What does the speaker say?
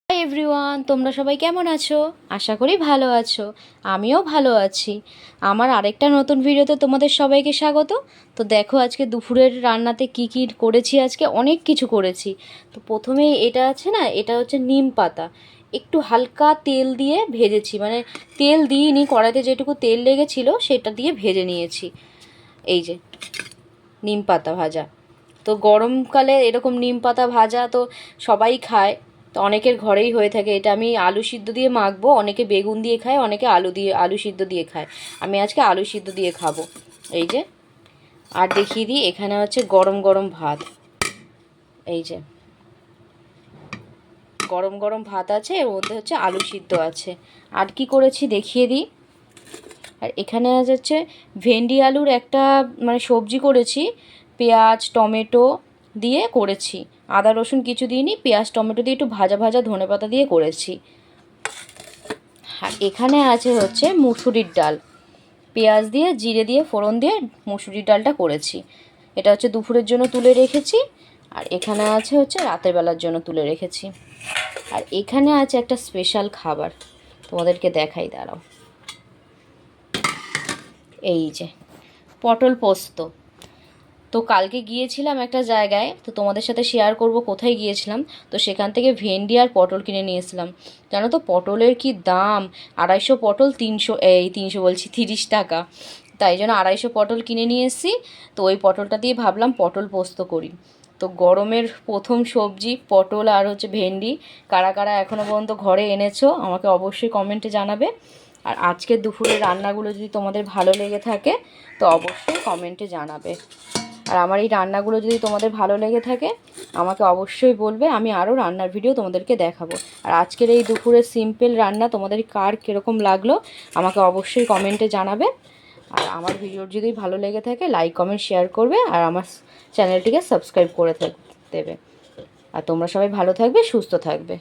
Hi everyone, তোমরা সবাই কেমন আছো? আশা করি ভালো আছো। আমিও ভালো আছি। আমার আরেকটা নতুন ভিডিওতে তোমাদের সবাইকে স্বাগত। তো দেখো আজকে দুপুরের রান্নাতে কি কি করেছি। আজকে অনেক কিছু করেছি। তো প্রথমেই এটা আছে না, এটা হচ্ছে নিম পাতা। একটু হালকা তেল দিয়ে ভেজেছি, মানে তেল দিইনি, কড়াইতে যেটুকু তেল লেগেছিল সেটা দিয়ে ভেজে নিয়েছি। এই যে নিম পাতা ভাজা। তো গরমকালে এরকম নিম পাতা ভাজা তো সবাই খায়, তো অনেকের ঘরেই হয়ে থাকে। এটা আমি আলু সিদ্ধ দিয়ে মাখবো। অনেকে বেগুন দিয়ে খায়, অনেকে আলু সিদ্ধ দিয়ে খায়। আমি আজকে আলু সিদ্ধ দিয়ে খাবো। এই যে, আর দেখিয়ে দিই, এখানে হচ্ছে গরম গরম ভাত। এই যে গরম গরম ভাত আছে, এর মধ্যে হচ্ছে আলু সিদ্ধ আছে। আর কি করেছি দেখিয়ে দিই। আর এখানে হচ্ছে ভেন্ডি আলুর একটা মানে সবজি করেছি, পেঁয়াজ টমেটো দিয়ে করেছি। আদা রসুন কিছু দিইনি, পেঁয়াজ টমেটো দিয়ে একটু ভাজা ভাজা ধনেপাতা দিয়ে করেছি। আর এখানে আছে হচ্ছে মুসুরির ডাল, পেঁয়াজ দিয়ে জিরে দিয়ে ফোড়ন দিয়ে মুসুরির ডালটা করেছি। এটা হচ্ছে দুপুরের জন্য তুলে রেখেছি। আর এখানে আছে হচ্ছে রাতের বেলার জন্য তুলে রেখেছি। আর এখানে আছে একটা স্পেশাল খাবার, তোমাদেরকে দেখাই, দাঁড়াও। এই যে পটল পোস্ত। তো কালকে গিয়েছিলাম একটা জায়গায়, তো তোমাদের সাথে শেয়ার করব কোথায় গিয়েছিলাম। তো সেখান থেকে ভেন্ডি আর পটল কিনে নিয়ে এসেছিলাম। জানো তো পটলের কি দাম! 250 পটল 300 বলছি 30 টাকা। তাই জন্য 250 পটল কিনে নিয়ে এসেছি। তো ওই পটলটা দিয়ে ভাবলাম পটল পোস্ত করি। তো গরমের প্রথম সবজি পটল আর হচ্ছে ভেন্ডি। কারা কারা এখনও পর্যন্ত ঘরে এনেছো আমাকে অবশ্যই কমেন্টে জানাবে। আর আজকের দুপুরের রান্নাগুলো যদি তোমাদের ভালো লেগে থাকে তো অবশ্যই কমেন্টে জানাবে। আর আমার এই রান্নাগুলো যদি তোমাদের ভালো লেগে থাকে আমাকে অবশ্যই বলবে, আমি আরও রান্নার ভিডিও তোমাদেরকে দেখাবো। আর আজকের এই দুপুরের সিম্পল রান্না তোমাদের কার কীরকম লাগলো আমাকে অবশ্যই কমেন্টে জানাবে। আর আমার ভিডিও যদি ভালো লেগে থাকে লাইক কমেন্ট শেয়ার করবে, আর আমার চ্যানেলটিকে সাবস্ক্রাইব করে দেবে। আর তোমরা সবাই ভালো থাকবে, সুস্থ থাকবে।